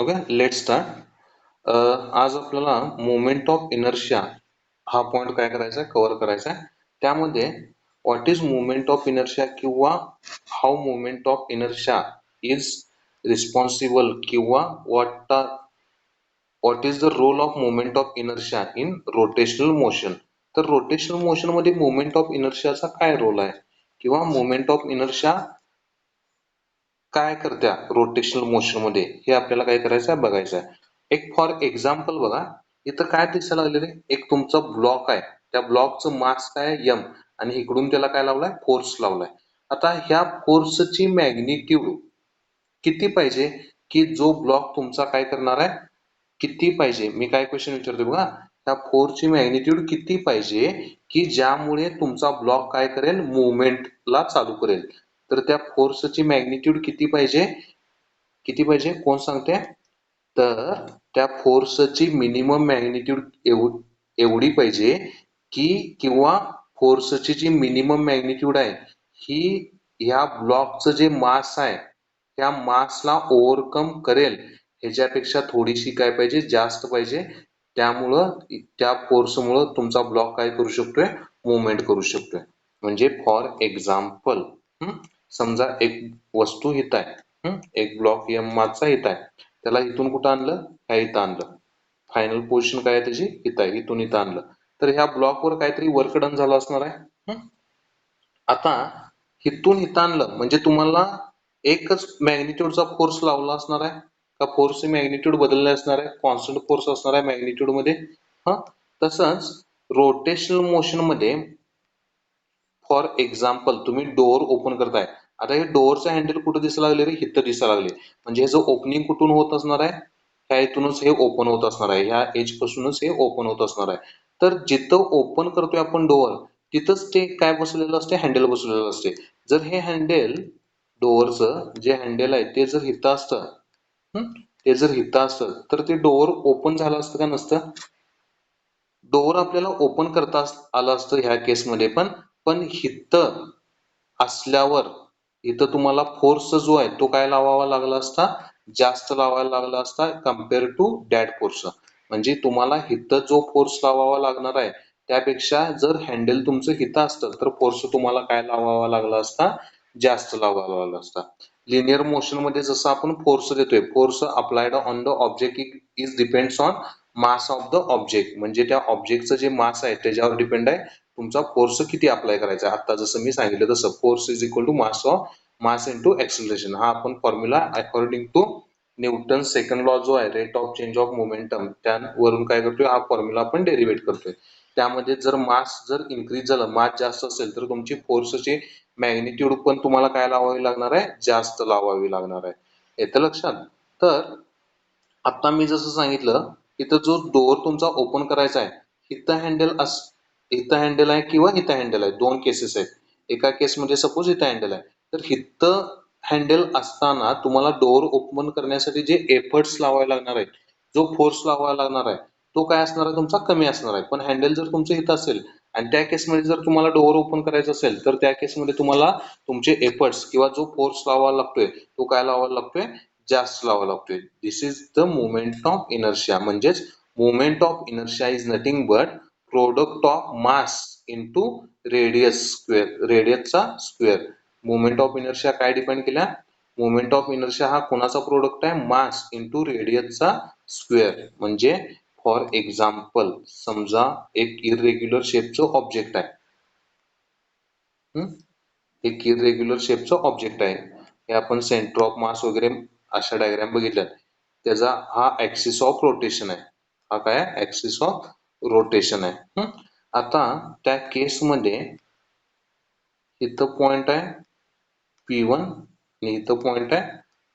Okay, late start. आज आपल्याला moment of inertia हा पॉइंट काय करायचा आहे, कव्हर करायचा आहे. त्यामध्ये what is moment of inertia किंवा how moment of inertia is responsible किंवा what is the role of moment of inertia in rotational motion. तर रोटेशनल मोशन मध्ये मोमेंट ऑफ इनर्शियाचा काय रोल आहे किंवा मोमेंट ऑफ इनर्शिया काय करत्या रोटेशनल मोशन मध्ये हे आपल्याला काय करायचं आहे, बघायचं आहे. एक फॉर एक्झाम्पल बघा, इथं काय दिसायला लागलेलं आहे, एक तुमचा ब्लॉक आहे. त्या ब्लॉकचं मास काय आहे, एम, आणि इकडून त्याला काय लावलाय, फोर्स लावलाय. आता ह्या फोर्सची मॅग्निट्यूड किती पाहिजे की जो ब्लॉक तुमचा काय करणार आहे, किती पाहिजे. मी काय क्वेश्चन विचारतो बघा, त्या फोर्सची मॅग्निट्यूड किती पाहिजे की ज्यामुळे तुमचा ब्लॉक काय करेल, मुवमेंटला चालू करेल. तर त्या फोर्सची मॅग्निट्यूड किती पाहिजे, कोण सांगते. तर त्या फोर्सची मिनिमम मॅग्निट्यूड एवढी पाहिजे की किंवा फोर्सची जी मिनिमम मॅग्निट्यूड आहे ही ह्या ब्लॉकचं जे मास आहे त्या मासला ओव्हरकम करेल ह्याच्यापेक्षा थोडीशी काय पाहिजे, जास्त पाहिजे. त्यामुळं त्या फोर्समुळं तुमचा ब्लॉक काय करू शकतोय, मुवमेंट करू शकतोय. म्हणजे फॉर एक्झाम्पल, समजा एक वस्तू हित आहे, एक ब्लॉक एम मासचा हित आहे, त्याला इथून कुठं आणलं, ह्या इथं आणलं. फायनल पोझिशन काय आहे त्याची, इथं आहे, इथून इथं आणलं. तर ह्या ब्लॉकवर काहीतरी वर्क डन झालं असणार आहे. आता इथून इथं आणलं म्हणजे तुम्हाला एकच मॅग्निट्यूडचा फोर्स लावला असणार आहे का, फोर्सची मॅग्निट्यूड बदलली असणार आहे, कॉन्स्टंट फोर्स असणार आहे मॅग्निट्यूड मध्ये. तसंच रोटेशनल मोशन मध्ये फॉर एक्झाम्पल तुम्ही डोअर ओपन करताय. आता हे डोअरचं हँडल कुठं दिसायला लागले रे, इथं दिसायला लागले. म्हणजे ह्याचं ओपनिंग कुठून होत असणार आहे, ह्या इथूनच हे ओपन होत असणार आहे, ह्या एज पासूनच हे ओपन होत असणार आहे. तर जिथं ओपन करतोय आपण डोअर तिथंच ते काय बसलेलं असते, हँडल बसलेलं असते. जर हे हँडल डोअरचं जे हँडल आहे ते जर इथं असतं, तर ते डोअर ओपन झालं असतं का नसतं. डोअर आपल्याला ओपन करता आलं असतं ह्या केसमध्ये, पण हिथं असल्यावर इथं तुम्हाला फोर्स जो आहे तो काय लावावा लागला असता, जास्त लावायला लागला असता कम्पेअर टू दॅट फोर्स. म्हणजे तुम्हाला हिथं जो फोर्स लावावा लागणार आहे त्यापेक्षा जर हँडल तुमचं हिथं असतं तर फोर्स तुम्हाला काय लावावा लागला असता, जास्त लावावा लागला असता. लिनियर मोशन मध्ये जसं आपण फोर्स देतोय, force applied on the object is depends on mass of the object. म्हणजे त्या ऑब्जेक्टचं जे मास आहे त्याच्यावर डिपेंड आहे तुमचा फोर्स किती अप्लाय करायचा. आता जसं मी सांगितलं तसं force is equal to mass into acceleration. हा आपण formula according to Newton second law जो आहे rate of change of momentum त्यावरून काय करतोय, हा फॉर्म्युला आपण डेरिवेट करतोय. त्यामध्ये जर मास जर इन्क्रीज झालं, मास जास्त असेल तर तुमची फोर्सची मॅग्निट्यूड पण तुम्हाला काय लावावी लागणार आहे, जास्त लावावी लागणार आहे. येतं लक्षात. तर आता मी जसं सांगितलं इथं जो डोअर तुमचा ओपन करायचा आहे, इथं हँडल आहे किंवा इथं हँडल आहे, दोन केसेस आहेत. एका केसमध्ये सपोज इथं हँडल आहे, तर इथं हँडल असताना तुम्हाला डोअर ओपन करण्यासाठी जे एफर्ट्स लावायला लागणार आहेत, जो फोर्स लावायला लागणार आहे तो काय असणार आहे, तुमचा कमी असणार आहे. पण हँडल जर तुमचं इथं असेल आणि त्या केसमध्ये जर तुम्हाला डोअर ओपन करायचं असेल तर त्या केसमध्ये तुम्हाला तुमचे एफर्ट्स किंवा जो फोर्स लावायला लागतोय तो काय लावायला लागतोय, जास्त लावावा लागतोय. This is the moment of inertia. म्हणजेच moment of inertia is nothing but product of mass into रेडियसचा स्क्वेअर. मोमेंट ऑफ इनर्शिया काय डिपेंड केल्या, मोमेंट ऑफ इनर्शिया हा कोणाचा प्रोडक्ट आहे, मास इंटू रेडियसचा स्क्वेअर. म्हणजे फॉर एक्झाम्पल समजा एक इरेग्युलर शेपचं ऑब्जेक्ट आहे, एक इरेग्युलर शेपचं ऑब्जेक्ट आहे. हे आपण सेंटर ऑफ मास वगैरे अशा डायग्राम बघितल्या. त्याचा हा ऍक्सिस ऑफ रोटेशन आहे. हा काय ऍक्सिस ऑफ रोटेशन आहे. आता त्या केसमध्ये इथं पॉइंट आहे P1 आणि इथं पॉइंट आहे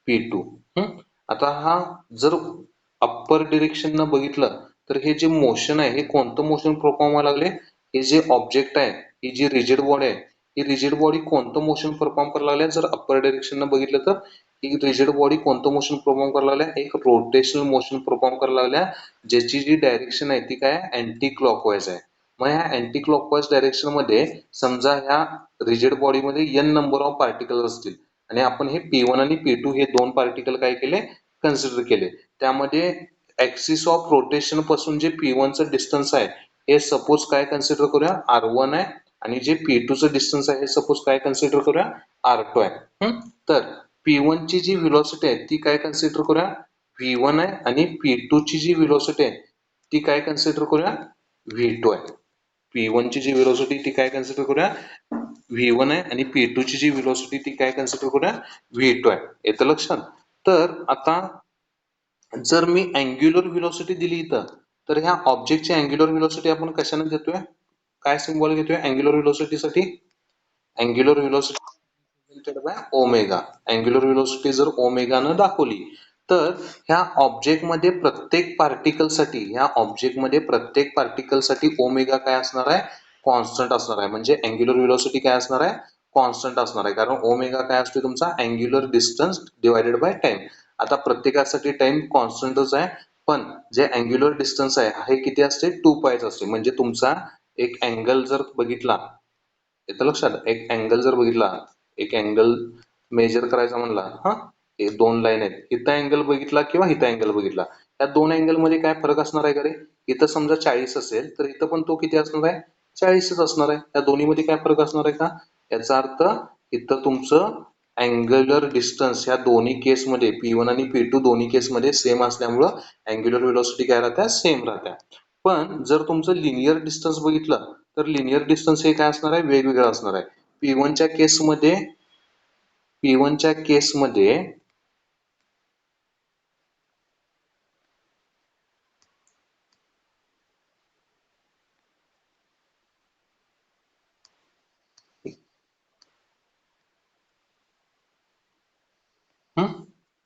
P2. आता हा जर अप्पर डिरेक्शन न बघितलं तर हे जे मोशन आहे हे कोणतं मोशन परफॉर्म व्हायला लागले, हे जे ऑब्जेक्ट आहे, ही जी रिजिड बॉडी आहे, ही रिजिड बॉडी कोणतं मोशन परफॉर्म करायला लागल्या. जर अप्पर डायरेक्शन न बघितलं तर ही रिजिड बॉडी कोणतं मोशन परफॉर्म करायला लागल्या, एक रोटेशनल मोशन परफॉर्म करायला लागल्या, ज्याची जी डायरेक्शन आहे ती काय अँटी क्लॉकवाईज आहे. मग ह्या अँटी क्लॉकवाईज डायरेक्शन मध्ये समजा ह्या रिजिड बॉडीमध्ये n नंबर ऑफ पार्टिकल असतील आणि आपण हे P1 आणि P2 हे दोन पार्टिकल काय केले, कन्सिडर केले. त्यामध्ये ऍक्सिस ऑफ रोटेशन पासून जे P1 चं डिस्टन्स आहे हे सपोज काय कन्सिडर करूया R1 आहे आणि जे P2 चं डिस्टन्स आहे हे सपोज काय कन्सिडर करूया R2 आहे. तर P1 ची जी व्हेलॉसिटी आहे ती काय कन्सिडर करूया V1 आहे आणि P2 ची जी व्हेलॉसिटी आहे ती काय कन्सिडर करूया V2 आहे. P1 ची जी व्हेलॉसिटी ती काय कन्सिडर करूया V1 आहे आणि P2 ची जी व्हेलॉसिटी ती काय कन्सिडर करूया V2 आहे. येतं लक्षात. तर आता जर मी अँग्युलर व्हेलॉसिटी दिली इथं तर ह्या ऑब्जेक्टची अँग्युलर व्हेलॉसिटी आपण कशाने देतोय काय सिम्बॉल घेतोय अँग्युलर व्हेलॉसिटी साठी angular velocity by omega. Angular velocity जर ओमेगा न दाखवली तर ह्या ऑब्जेक्ट मध्ये प्रत्येक पार्टिकल साठी ओमेगा काय असणार आहे कॉन्स्टंट असणार आहे. म्हणजे अँग्युलर व्हेलॉसिटी काय असणार आहे कॉन्स्टंट असणार आहे कारण ओमेगा काय असतो तुमचा angular distance divided by time. आता प्रत्येकासाठी टाइम कॉन्स्टंटच आहे पण जे अँग्युलर डिस्टन्स आहे हे किती असते 2 पायच असते. म्हणजे तुमचा एक अँगल जर बघितला येतं लक्षात एक अँगल मेजर करायचा म्हणला हे दोन लाईन आहेत इथं अँगल बघितला किंवा इथं अँगल बघितला या दोन अँगल मध्ये काय फरक असणार आहे का रे इथं समजा 40 असेल तर इथं पण तो किती असणार आहे 40च असणार आहे. या दोन्ही मध्ये काय फरक असणार आहे का याचा अर्थ इथं तुमचं अँग्युलर डिस्टन्स ह्या दोन्ही केसमध्ये P1 आणि P2 दोन्ही केसमध्ये सेम असल्यामुळं अँग्युलर व्हेलॉसिटी काय राहत्या सेम राहत्या. पण जर तुमचं लिनियर डिस्टन्स बघितलं तर लिनियर डिस्टन्स हे काय असणार आहे वेगवेगळं असणार आहे. P1 च्या केसमध्ये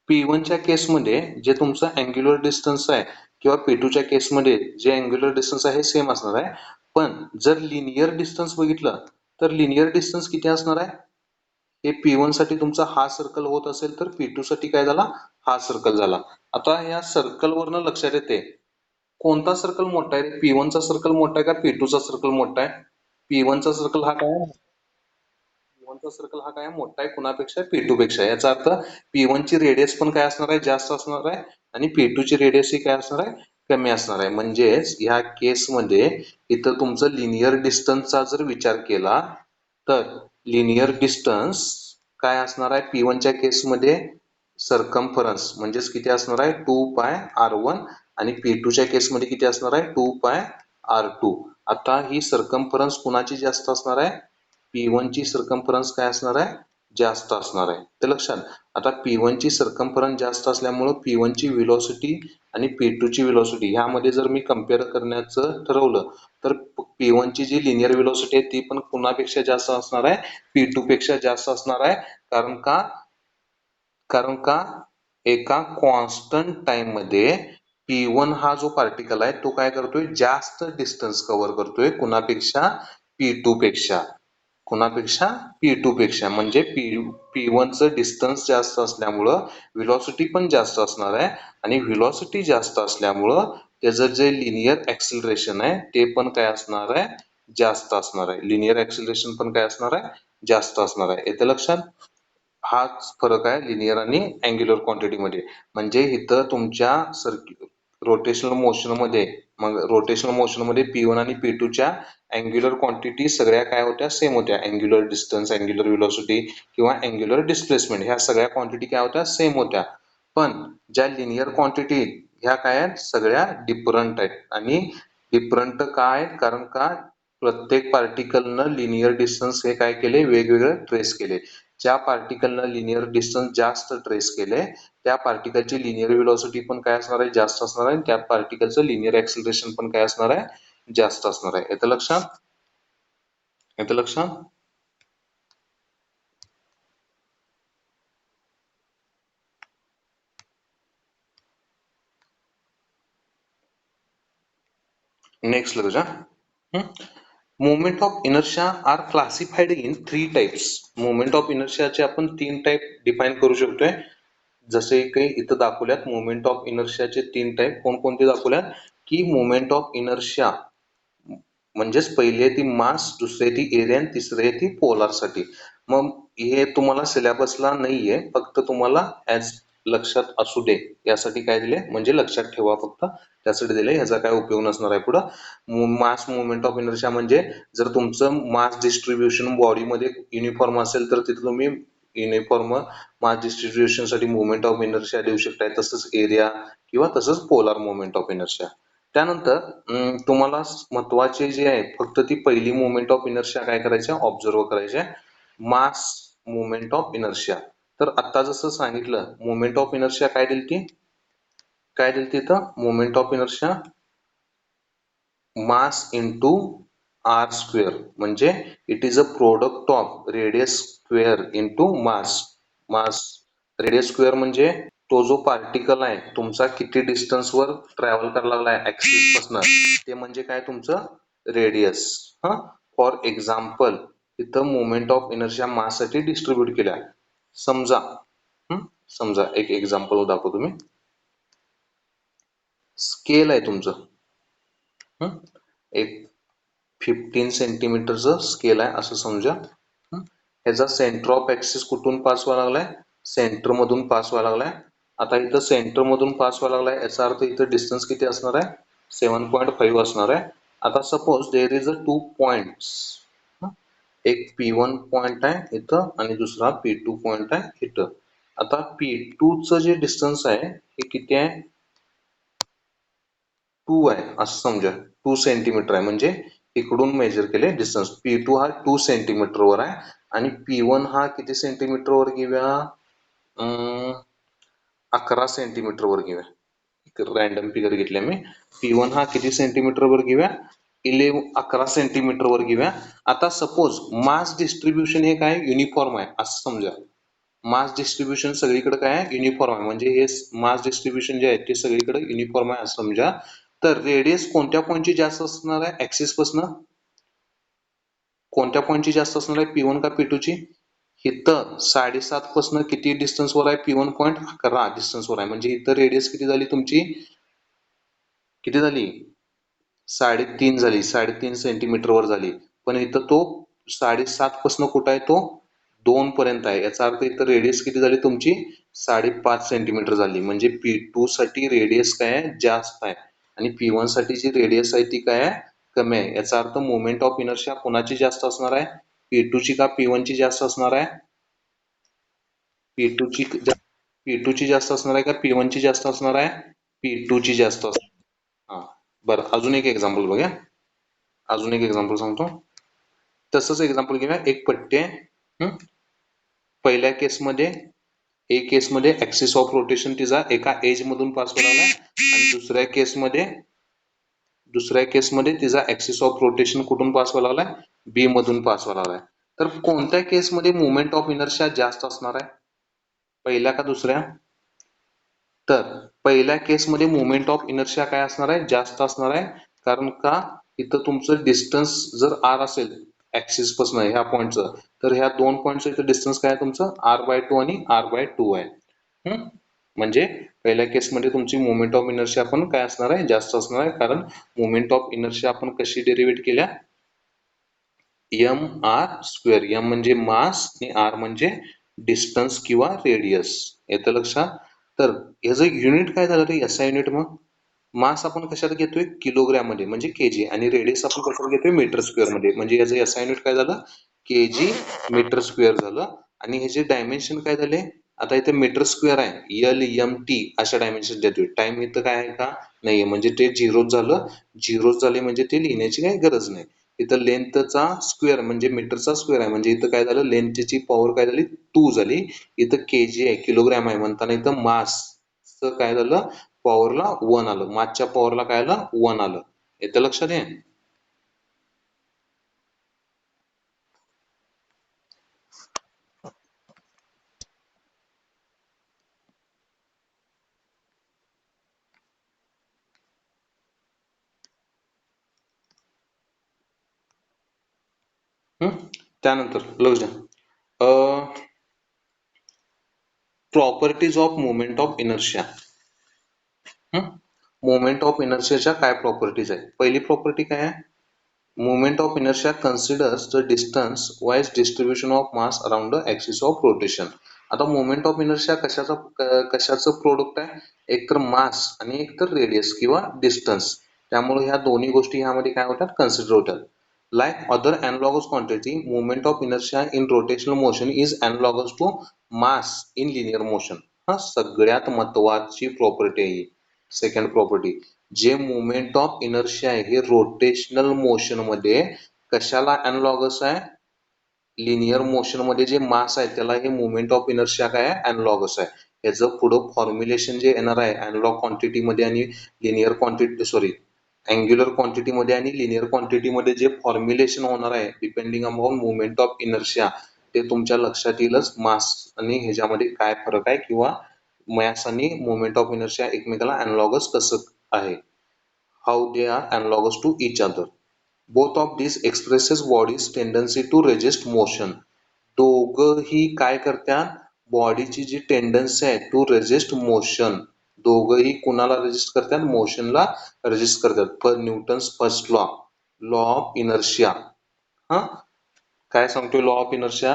P1 च्या केसमध्ये जे तुमचं अँग्युलर डिस्टन्स आहे किंवा P2 च्या केसमध्ये जे अँग्युलर डिस्टन्स आहे सेम असणार आहे. पण जर लिनियर डिस्टन्स बघितलं तर लिनियर डिस्टन्स किती असणार आहे हे P1 साठी तुमचा हा सर्कल होत असेल तर P2 साठी काय झाला हा सर्कल झाला. आता या सर्कल वरनं लक्षात येते कोणता सर्कल मोठा आहे P1 चा सर्कल मोठा आहे का P2 चा सर्कल मोठा आहे. P1 चा सर्कल हा काय P1 चा सर्कल हा काय मोठा आहे कुणापेक्षा P2 पेक्षा. याचा अर्थ P1 ची रेडियस पण काय असणार आहे जास्त असणार आहे आणि P2 ची रेडियस ही काय असणार आहे कमी असणार आहे. म्हणजेच ह्या केसमध्ये इथं तुमचं लिनियर डिस्टन्सचा जर विचार केला तर लिनियर डिस्टन्स काय असणार आहे P1 च्या केसमध्ये सर्कम्फरन्स म्हणजेच किती असणार आहे 2πr1 आणि P2 च्या केसमध्ये किती असणार आहे 2πr2. आता ही सर्कम्फरन्स कुणाची जास्त असणार आहे P1 ची सर्कम्फरन्स काय असणार आहे जास्त असणार आहे. ते लक्षात. आता P1 ची सर्कम्फरन्स जास्त असल्यामुळे P1 ची व्हेलॉसिटी आणि P2 ची व्हेलॉसिटी ह्यामध्ये जर मी कम्पेअर करण्याचं ठरवलं तर P1 ची जी लिनियर व्हेलॉसिटी आहे ती पण कुणापेक्षा जास्त असणार आहे P2 पेक्षा जास्त असणार आहे. कारण का एका कॉन्स्टंट टाइम मध्ये P1 हा जो पार्टिकल आहे तो काय करतोय जास्त डिस्टन्स कव्हर करतोय कुणापेक्षा P2 पेक्षा म्हणजे P1 चं डिस्टन्स जास्त असल्यामुळं व्हेलॉसिटी पण जास्त असणार आहे आणि व्हेलॉसिटी जास्त असल्यामुळं त्याचं जे लिनियर ऍक्सिलरेशन आहे ते पण काय असणार आहे जास्त असणार आहे. लिनियर ऍक्सिलरेशन पण काय असणार आहे जास्त असणार आहे. येतं लक्षात. हाच फरक आहे लिनियर आणि अँग्युलर क्वांटिटी मध्ये. म्हणजे इथं तुमच्या रोटेशनल मोशन मध्ये P1 आणि P2 च्या अँग्युलर क्वांटिटी सगळ्या काय होत्या सेम होत्या. अँग्युलर डिस्टन्स अँग्युलर व्हेलॉसिटी किंवा अँग्युलर डिस्प्लेसमेंट ह्या सगळ्या क्वांटिटी काय होत्या सेम होत्या. पण ज्या लिनियर क्वांटिटी ह्या काय आहेत सगळ्या डिफरंट आहेत. आणि डिफरंट काय कारण का प्रत्येक पार्टिकलनं लिनियर डिस्टन्स हे काय केले वेगवेगळे ट्रेस केले. ज्या पार्टिकलनं लिनियर डिस्टन्स जास्त ट्रेस केले त्या पार्टिकलची लिनियर व्हेलॉसिटी पण काय असणार आहे जास्त असणार आहे. त्या पार्टिकलचं लिनियर ऍक्सिलरेशन पण काय असणार आहे जास्त असणार आहे. येतं लक्षात. नेक्स्ट लक्षात. Moment of inertia are classified in 3 types. Moment of इनर्शियाचे आपण 3 टाइप डिफाइन करू शकतोय. जसे काही इथं दाखवल्यात मोमेंट ऑफ इनर्शियाचे 3 टाइप कोणकोणते दाखवल्यात की मोमेंट ऑफ इनर्शिया म्हणजेच पहिले ती मास दुसरे ती एरिया आणि तिसरे ती पोलार साठी. मग हे तुम्हाला सिलेबसला नाहीये फक्त तुम्हाला ऍज लक्षात असू दे यासाठी काय दिले, म्हणजे लक्षात ठेवा फक्त त्यासाठी दिले, ह्याचा काय उपयोग नसणार आहे पुढं. मास मुवमेंट ऑफ इनर्शिया म्हणजे जर तुमचं मास डिस्ट्रीब्युशन बॉडीमध्ये युनिफॉर्म असेल तर तिथं तुम्ही युनिफॉर्म मास डिस्ट्रीब्युशन साठी मुवमेंट ऑफ इनर्शिया देऊ शकताय, तसंच एरिया किंवा तसंच पोलार मुवमेंट ऑफ इनर्शिया. त्यानंतर तुम्हाला महत्वाचे जे आहे फक्त ती पहिली मुवमेंट ऑफ इनर्शिया काय करायच्या, ऑब्झर्व करायच्या, मास मुवमेंट ऑफ इनर्शिया. तर आता जसं सांगितलं मुवमेंट ऑफ इनर्शिया काय दिली तिथं, movement of inertia mass into R square, म्हणजे it is a product of radius square into mass. Mass radius square म्हणजे तो जो पार्टिकल आहे तुमचा किती डिस्टन्स वर ट्रॅव्हल करायला लागलाय ऍक्सिस पासून, ते म्हणजे काय तुमचं रेडियस. फॉर एक्झाम्पल इथं मुवमेंट ऑफ इनर्शिया मास साठी डिस्ट्रीब्यूट केल्या. समजा एक एक्झाम्पल दाखवतो मी. स्केल आहे तुमचं, एक 15 सेंटीमीटरचं स्केल आहे असं समजा. ह्याचा सेंटर ऑफ ऍक्सिस कुठून पास व्हायला लागलाय, सेंटर मधून पास व्हायला लागलाय. आता इथं सेंटर मधून पास व्हायला लागलाय याचा अर्थ इथं डिस्टन्स किती असणार आहे, 7.5 असणार आहे. आता suppose there is a 2 points, एक P1 पॉइंट आहे इथं आणि दुसरा P2 पॉइंट आहे इथं. आता P2 चं जे डिस्टन्स आहे हे किती आहे, 2 आहे असं समजा, 2 सेंटीमीटर आहे, म्हणजे इकडून मेजर केले डिस्टन्स. P2 हा 2 सेंटीमीटर वर आहे आणि P1 हा किती सेंटीमीटर वर घेऊया, 11 सेंटीमीटर वर घेऊया. रॅन्डम फिगर घेतल्या मी. P1 हा किती सेंटीमीटर वर घेऊया, 11 सेंटीमीटर वर घेऊया. आता सपोज मास डिस्ट्रीब्युशन हे काय युनिफॉर्म आहे असं समजा. मास डिस्ट्रीब्युशन सगळीकडे काय आहे, युनिफॉर्म आहे, म्हणजे हे मास डिस्ट्रीब्युशन जे आहे ते सगळीकडे युनिफॉर्म आहे असं समजा. तर रेडियस कोणत्या पॉईंटची जास्त असणार आहे ऍक्सिस पासून, कोणत्या पॉईंटची जास्त असणार आहे, P1 का P2 ची. इथं 7.5 पासून किती डिस्टन्स वर आहे, P1 पॉईंट 11 डिस्टन्स वर आहे, म्हणजे इथं रेडियस किती झाली तुमची, किती झाली, 3.5 झाली, 3.5 सेंटीमीटर वर झाली. पण इथं तो 7.5 पासून कुठं आहे, तो 2 पर्यंत आहे, याचा अर्थ इथं रेडियस किती झाली तुमची, 5.5 सेंटीमीटर झाली. म्हणजे P2 साठी रेडियस काय आहे, जास्त आहे आणि P1 साठी जी रेडियस आहे ती काय आहे, कमी आहे. याचा अर्थ मुवमेंट ऑफ इनर्शिया कोणाची जास्त असणार आहे, P2 ची का P1 ची जास्त असणार आहे, P2 ची जास्त असणार आहे का P1 ची जास्त असणार आहे, P2 ची जास्त असणार. हा, बरं, अजून एक एक्झाम्पल बघा, अजून एक एक्झाम्पल सांगतो. तसंच एक्झाम्पल घेऊया, एक पट्टी आहे. पहिल्या केसमध्ये ऍक्सिस ऑफ रोटेशन तिचा एका एज मधून पास होणार आहे आणि दुसऱ्या केसमध्ये तिचा ऍक्सिस ऑफ रोटेशन कुठून पास व्हायला लागलाय, बी मधून पास व्हायला लागलाय. तर कोणत्या केसमध्ये मुवमेंट ऑफ इनर्शिया जास्त असणार आहे, पहिल्या का दुसऱ्या. तर पहिल्या केसमध्ये मुवमेंट ऑफ इनर्शिया काय असणार आहे, जास्त असणार आहे. कारण का, इथं तुमचं डिस्टन्स जर आर असेल ऍक्सिस पासून ह्या पॉईंटचं, तर ह्या दोन पॉईंटचं इथं डिस्टन्स काय आहे तुमचं R/2 आणि R/2 आहे. म्हणजे पहिल्या केसमध्ये तुमची मुवमेंट ऑफ इनर्शिया पण काय असणार आहे, जास्त असणार आहे. कारण मुवमेंट ऑफ इनर्शिया आपण कशी डेरिव्हेट केल्या, mr², m म्हणजे मास आणि r म्हणजे डिस्टन्स किंवा रेडियस. येतं लक्षात. तर ह्याचं युनिट काय झालं रे, SI युनिट. मग मास आपण कशात घेतोय, किलोग्रॅम मध्ये म्हणजे केजी, आणि रेडियस आपण कशात घेतोय, मीटर स्क्वेअर मध्ये, म्हणजे याचं SI युनिट काय झालं, केजी मीटर स्क्वेअर झालं. आणि ह्याचे डायमेन्शन काय झाले, आता इथे मीटर स्क्वेअर आहे, LMT अशा डायमेन्शन देतोय. टाइम इथं काय आहे का, नाहीये, म्हणजे ते झिरोच झालं. झिरोच झाले म्हणजे ते लिहिण्याची काही गरज नाही. इथं लेंथचा स्क्वेअर म्हणजे मीटरचा स्क्वेअर आहे, म्हणजे इथं काय झालं, लेंथची पॉवर काय झाली, 2 झाली. इथं केजी आहे, किलोग्रॅम आहे म्हणताना इथं मास काय झालं, पॉवरला 1 आलं, मासच्या पॉवरला काय आलं, 1 आलं. येतं लक्षात आहे. त्यानंतर लक्ष द्या, properties of movement of inertia. Movement of इनर्शियाच्या काय प्रॉपर्टीज आहे. पहिली प्रॉपर्टी काय आहे, movement of inertia considers the distance wise distribution of mass around the axis of rotation. आता मोमेंट ऑफ इनर्शिया कशाचं प्रोडक्ट आहे, एक तर मास आणि एक तर रेडियस किंवा डिस्टन्स. त्यामुळे ह्या दोन्ही गोष्टी ह्यामध्ये काय होतात, कन्सिडर होतात. Like other analogous quantity, moment of inertia in rotational motion is analogous to mass in linear motion. हा सगळ्यात महत्वाची प्रॉपर्टी आहे. सेकंड प्रॉपर्टी, जे मोमेंट ऑफ इनर्शिया आहे हे रोटेशनल मोशन मध्ये कशाला अॅनालॉगस आहे, लिनियर मोशन मध्ये जे मास आहे त्याला हे मोमेंट ऑफ इनर्शिया काय आहे, अॅनालॉगस आहे. याचं पुढं फॉर्म्युलेशन जे येणार आहे अॅनालॉग क्वांटिटी मध्ये आणि लिनियर क्वांटिटी अँग्युलर क्वांटिटी मध्ये आणि लिनियर क्वांटिटी मध्ये जे फॉर्म्युलेशन होणार आहे depending upon moment of inertia, ते तुमच्या लक्षात येईलच मास आणि ह्याच्यामध्ये काय फरक आहे किंवा मास आणि मोमेंट ऑफ इनर्शिया एकमेकाला अॅनालॉगस कसं आहे, how they are analogous to each other. Both of this expresses bodies tendency to resist motion. दोघंही काय करतात, बॉडीची जी टेंडन्सी आहे टू रेजिस्ट मोशन, दोघंही कुणाला रेजिस्ट करतात, मोशनला रेजिस्ट करतात. Per Newton's first law, law of inertia. हा काय सांगतोय लॉ ऑफ इनर्शिया,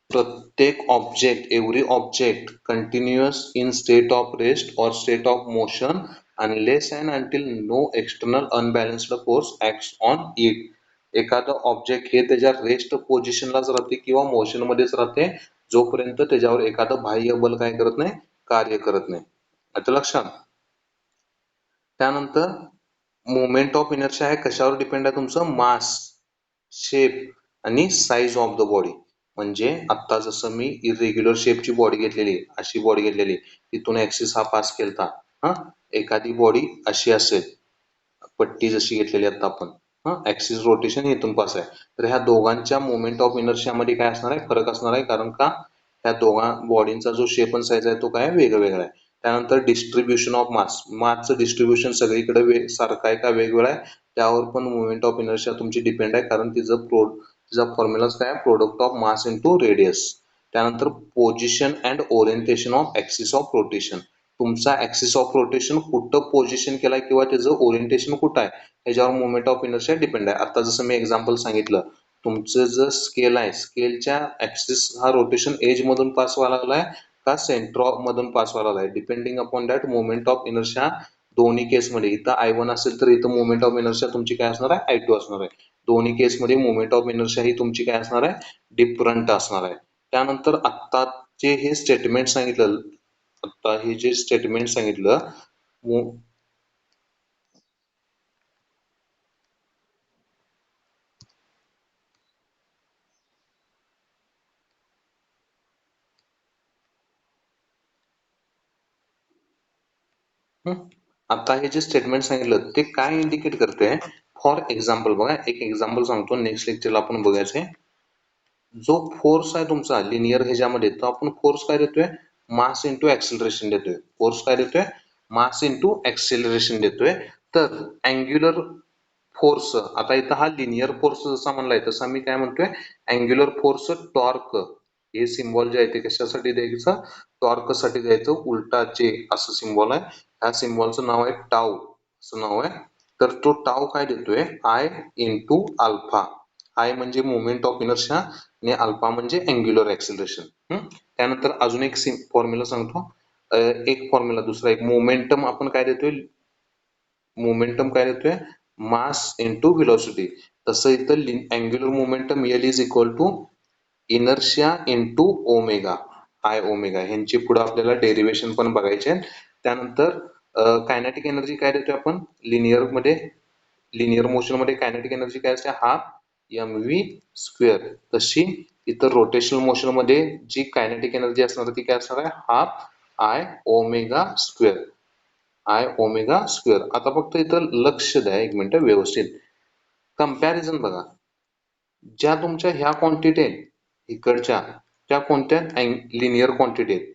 प्रत्येक object, every object continuous in state of rest or state of motion unless and until no external unbalanced force acts on it. एखादं object हे त्याच्या rest पोझिशनलाच राहते किंवा motion मध्येच राहते जोपर्यंत त्याच्यावर एखादं बाह्य बल काय करत नाही, कार्य करत नाही. आता लक्षात. त्यानंतर मोमेंट ऑफ इनर्शिया हे कशावर डिपेंड आहे, तुमचं मास, शेप आणि साईज ऑफ द बॉडी. म्हणजे आता जसं मी इरेग्युलर शेपची बॉडी घेतलेली, अशी बॉडी घेतलेली, तिथून ऍक्सिस हा पास केलता. हा एखादी बॉडी अशी असेल, पट्टी जशी घेतलेली आता आपण, ऍक्सिस रोटेशन इथून पास आहे, तर ह्या दोघांच्या मोमेंट ऑफ इनर्शिया मध्ये काय असणार आहे, फरक असणार आहे. कारण का ह्या दोघा बॉडींचा जो शेप आणि साईज आहे तो काय वेगवेगळा आहे. त्यानंतर डिस्ट्रीब्युशन ऑफ मास, मासचं डिस्ट्रीब्युशन सगळीकडे सारखं आहे का वेगवेगळं आहे, त्यावर पण मोमेंट ऑफ इनर्शिया तुमची डिपेंड आहे. कारण तिचा फॉर्म्युलाच काय, product of mass into radius. त्यानंतर position and orientation of axis of rotation, तुमचा ऍक्सिस ऑफ रोटेशन कुठं पोझिशन केलाय किंवा त्याचं ओरिएंटेशन कुठं आहे ह्याच्यावर मोमेंट ऑफ इनर्शिया डिपेंड आहे. आता जसं मी एक्झाम्पल सांगितलं, तुमचं जर स्केल आहे, स्केलच्या ऍक्सिस हा रोटेशन एज मधून पास व्हायला लागलाय का सेंटर मधून पास व्हायला लागलाय, depending upon that moment of inertia दोन्ही केसमध्ये. इथं I1 असेल तर इथं मोमेंट ऑफ इनर्शिया तुमची काय असणार आहे, I2 असणार आहे. दोन्ही केसमध्ये मोमेंट ऑफ इनर्शिया ही तुमची काय असणार आहे, डिफरंट असणार आहे. त्यानंतर आता जे हे स्टेटमेंट सांगितलं, आता हे जे स्टेटमेंट सांगितलं, आता हे जे स्टेटमेंट सांगितलं ते काय इंडिकेट करते, फॉर एक्झाम्पल बघा, एक एक्झाम्पल सांगतो, नेक्स्ट लेक्चरला आपण बघायचंय. जो फोर्स आहे तुमचा लिनियर ह्याच्यामध्ये, तो आपण फोर्स काय देतोय, मास इंटू ऍक्सिलरेशन देतोय. फोर्स काय देतोय, मास इंटू ऍक्सिलरेशन देतोय. तर अँग्युलर फोर्स, आता इथं हा लिनियर फोर्स जसा म्हणलाय तसा मी काय म्हणतोय, अँग्युलर फोर्स टॉर्क, हे सिम्बॉल जे आहे ते कशासाठी द्यायचं, टॉर्क साठी द्यायचं, उलटा जे असं सिम्बॉल आहे, ह्या सिम्बॉलचं नाव आहे टाऊ, असं नाव आहे. तर तो टाऊ काय देतोय, आय इंटू अल्फा. आय म्हणजे मोमेंट ऑफ इनर्शिया आणि अल्फा म्हणजे अँग्युलर ऍक्सिलरेशन. त्यानंतर अजून एक फॉर्म्युला सांगतो, एक फॉर्म्युला दुसरा, एक मोमेंटम आपण काय देतोय, मोमेंटम काय देतोय, मास इंटू व्हेलॉसिटी. तसं इथं angular momentum L is equal to inertia into omega, I omega. ह्यांची पुढे आपल्याला डेरिवेशन पण बघायचे. त्यानंतर कायनेटिक एनर्जी काय देतोय आपण लिनियर मोशन मध्ये, कायनेटिक एनर्जी काय असते, हाफ एम व्ही स्क्वेअर. तशी इतर रोटेशनल मोशन मध्ये जी कायनेटिक एनर्जी असणार ती काय असणार आहे, half i omega square, i omega square. आता फक्त इथं लक्ष द्या एक मिनिट व्यवस्थित, कंपॅरिझन बघा. ज्या तुमच्या ह्या क्वांटिटी आहेत इकडच्या, त्या कोणत्या, लिनियर क्वांटिटी आहेत.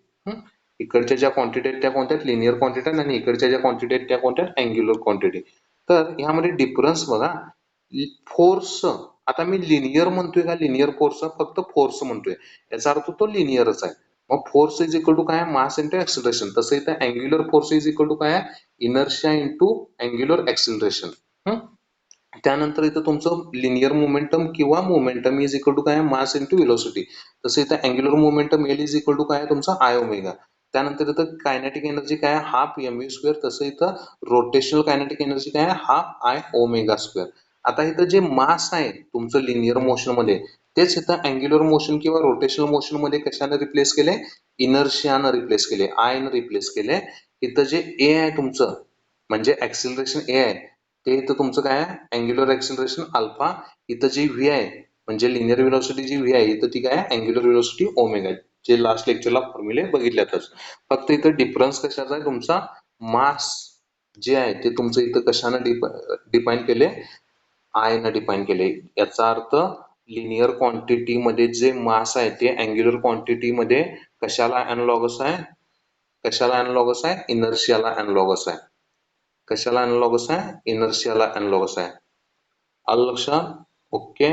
इकडच्या ज्या क्वांटिटी आहेत त्या कोणत्या, लिनियर क्वांटिटी, आणि इकडच्या ज्या क्वांटिटी आहेत त्या कोणत्या, अँग्युलर क्वांटिटी. तर ह्यामध्ये डिफरन्स बघा, फोर्स, आता मी लिनियर म्हणतोय का, लिनियर फोर्स फक्त फोर्स म्हणतोय, याचा अर्थ तो लिनियरच आहे. मग फोर्स इज इक्वल टू काय, मास इंटू ऍक्सिलरेशन. तसं इथं angular force is equal to काय, इनर्शिया इंटू अँग्युलर ऍक्सिलरेशन. त्यानंतर इथं तुमचं लिनियर मोमेंटम किंवा मोमेंटम इज इक्वल टू काय आहे, मास इंटू व्हेलॉसिटी. तसं इथं angular momentum L is equal to काय आहे तुमचा आय ओमेगा. त्यानंतर इथं कायनेटिक एनर्जी काय आहे, हाफ एम व्ही स्क्वेअर. तसं इथं रोटेशनल कायनेटिक एनर्जी काय आहे, हाफ आय ओमेगा स्क्वेअर. आता इथं जे मास आहे तुमचं लिनियर मोशन मध्ये, तेच इथं अँग्युलर मोशन किंवा रोटेशनल मोशन मध्ये कशाने रिप्लेस केले, इनर्शियानं रिप्लेस केले, आयनं रिप्लेस केले. इथं जे ए आहे तुमचं म्हणजे ऍक्सिलरेशन ए आहे, ते इथं तुमचं काय आहे, अँग्युलर ऍक्सिलरेशन अल्फा. इथं जी व्ही आहे म्हणजे लिनियर व्हेलॉसिटी जी व्ही आहे, इथं ती काय आहे, अँग्युलर व्हेलॉसिटी ओमेगा आहे. जे लास्ट लेक्चरला फॉर्म्युले बघितल्यातच. फक्त इथं डिफरन्स कशाचा आहे, तुमचा मास जे आहे ते तुमचं इथं कशानं डिफाईन केले, आय न डिफाईन केले. याचा अर्थ लिनियर क्वांटिटी मध्ये जे मास आहे ते अँग्युलर क्वांटिटी मध्ये कशाला अॅनालॉगस आहे, कशाला अॅनालॉगस आहे, इनर्शियाला अॅनालॉगस आहे. कशाला अॅनालॉगस आहे, इनर्शियाला अॅनालॉगस आहे. आलं लक्षात? ओके.